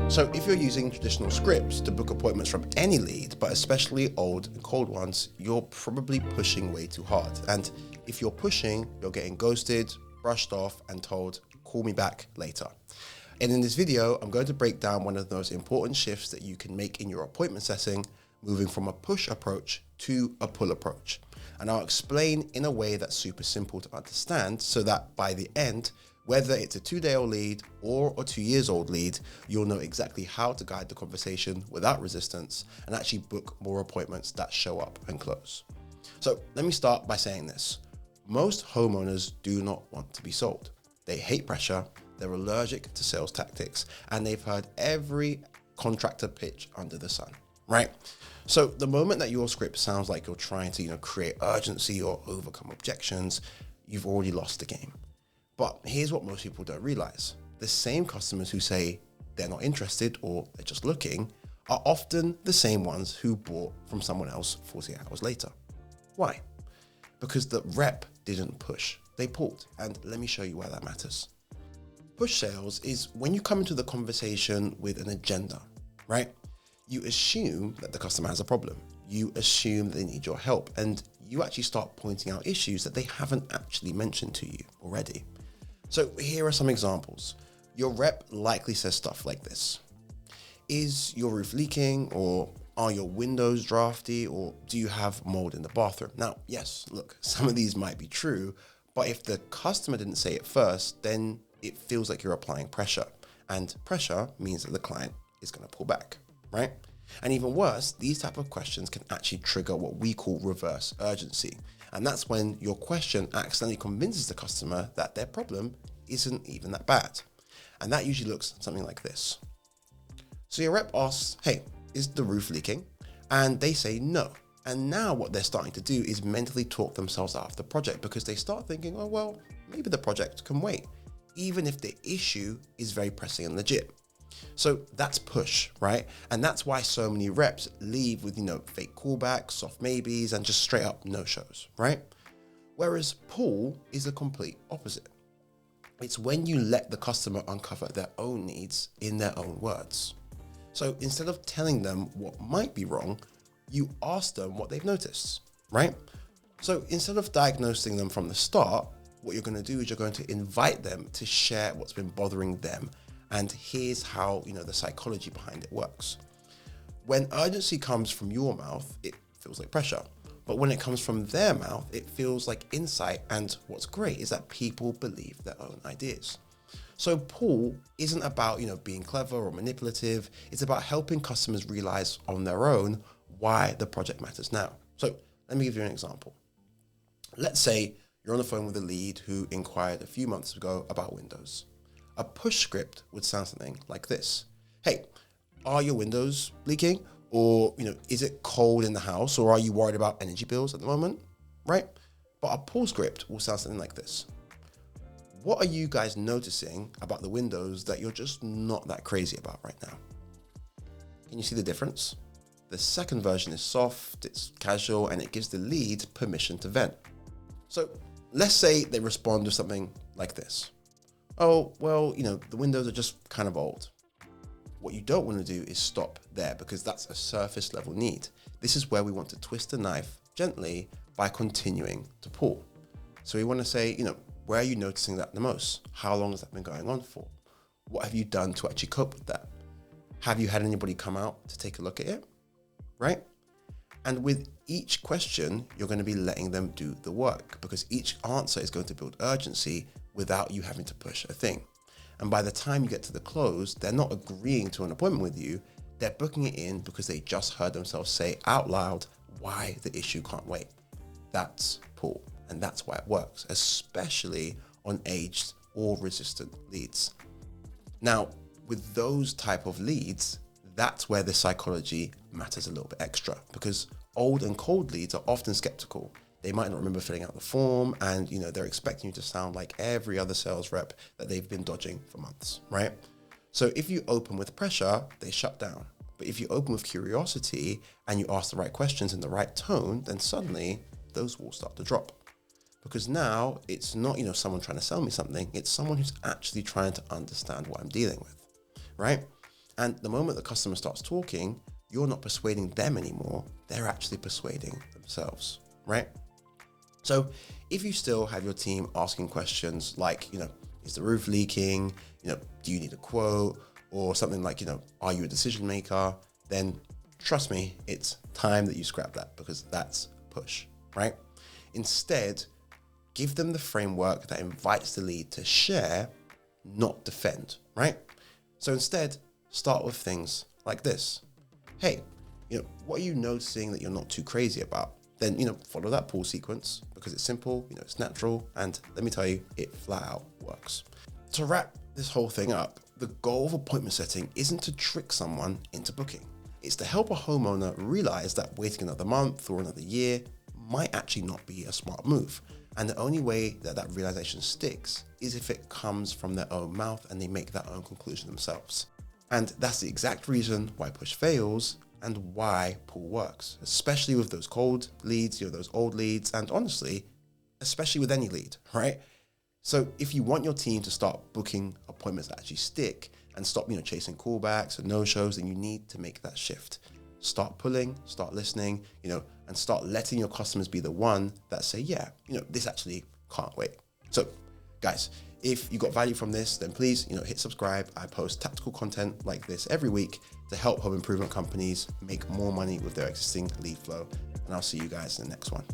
So if you're using traditional scripts to book appointments from any lead, but especially old and cold ones, you're probably pushing way too hard. And if you're pushing, you're getting ghosted, brushed off, and told, call me back later. And in this video, I'm going to break down one of the most important shifts that you can make in your appointment setting, moving from a push approach to a pull approach. And I'll explain in a way that's super simple to understand so that by the end, whether it's a 2-day-old lead or a 2-year-old lead, you'll know exactly how to guide the conversation without resistance and actually book more appointments that show up and close. So let me start by saying this. Most homeowners do not want to be sold. They hate pressure, they're allergic to sales tactics, and they've heard every contractor pitch under the sun, right? So the moment that your script sounds like you're trying to, create urgency or overcome objections, you've already lost the game. But here's what most people don't realize. The same customers who say they're not interested or they're just looking are often the same ones who bought from someone else 48 hours later. Why? Because the rep didn't push, they pulled. And let me show you why that matters. Push sales is when you come into the conversation with an agenda, right? You assume that the customer has a problem. You assume they need your help, and you actually start pointing out issues that they haven't actually mentioned to you already. So here are some examples. Your rep likely says stuff like this. Is your roof leaking, or are your windows drafty, or do you have mold in the bathroom? Now, yes, look, some of these might be true, but if the customer didn't say it first, then it feels like you're applying pressure, and pressure means that the client is going to pull back, right? And even worse, these type of questions can actually trigger what we call reverse urgency. And that's when your question accidentally convinces the customer that their problem isn't even that bad. And that usually looks something like this. So your rep asks, hey, is the roof leaking? And they say no. And now what they're starting to do is mentally talk themselves out of the project, because they start thinking, oh, well, maybe the project can wait, even if the issue is very pressing and legit. So that's push, right? And that's why so many reps leave with, fake callbacks, soft maybes, and just straight up no-shows, right? Whereas pull is the complete opposite. It's when you let the customer uncover their own needs in their own words. So instead of telling them what might be wrong, you ask them what they've noticed, right? So instead of diagnosing them from the start, what you're going to do is you're going to invite them to share what's been bothering them. And here's how, the psychology behind it works. When urgency comes from your mouth, it feels like pressure. But when it comes from their mouth, it feels like insight. And what's great is that people believe their own ideas. So pull isn't about, being clever or manipulative. It's about helping customers realize on their own why the project matters now. So let me give you an example. Let's say you're on the phone with a lead who inquired a few months ago about windows. A push script would sound something like this. Hey, are your windows leaking? Or, is it cold in the house? Or are you worried about energy bills at the moment? Right? But a pull script will sound something like this. What are you guys noticing about the windows that you're just not that crazy about right now? Can you see the difference? The second version is soft, it's casual, and it gives the lead permission to vent. So let's say they respond with something like this. Oh, well, the windows are just kind of old. What you don't want to do is stop there, because that's a surface level need. This is where we want to twist the knife gently by continuing to pull. So we want to say, where are you noticing that the most? How long has that been going on for? What have you done to actually cope with that? Have you had anybody come out to take a look at it? Right? And with each question, you're going to be letting them do the work, because each answer is going to build urgency without you having to push a thing. And by the time you get to the close, they're not agreeing to an appointment with you. They're booking it in because they just heard themselves say out loud why the issue can't wait. That's pull. And that's why it works, especially on aged or resistant leads. Now, with those type of leads, that's where the psychology matters a little bit extra, because old and cold leads are often skeptical. They might not remember filling out the form, and they're expecting you to sound like every other sales rep that they've been dodging for months, right? So if you open with pressure, they shut down. But if you open with curiosity and you ask the right questions in the right tone, then suddenly those walls start to drop. Because now it's not, someone trying to sell me something. It's someone who's actually trying to understand what I'm dealing with, right? And the moment the customer starts talking, you're not persuading them anymore. They're actually persuading themselves, right? So if you still have your team asking questions like, is the roof leaking? Do you need a quote? Or something like, are you a decision maker? Then trust me, it's time that you scrap that, because that's push, right? Instead, give them the framework that invites the lead to share, not defend, right? So instead, start with things like this. Hey, what are you noticing that you're not too crazy about? Then, follow that pull sequence, because it's simple, it's natural, and let me tell you, it flat out works. To wrap this whole thing up, the goal of appointment setting isn't to trick someone into booking. It's to help a homeowner realize that waiting another month or another year might actually not be a smart move. And the only way that that realization sticks is if it comes from their own mouth and they make their own conclusion themselves. And that's the exact reason why push fails and why pull works, especially with those cold leads, those old leads, and honestly, especially with any lead, right? So if you want your team to start booking appointments that actually stick and stop, chasing callbacks and no-shows, then you need to make that shift. Start pulling, start listening, and start letting your customers be the one that say, yeah, this actually can't wait. So guys, if you got value from this, then please, hit subscribe. I post tactical content like this every week to help home improvement companies make more money with their existing lead flow. And I'll see you guys in the next one.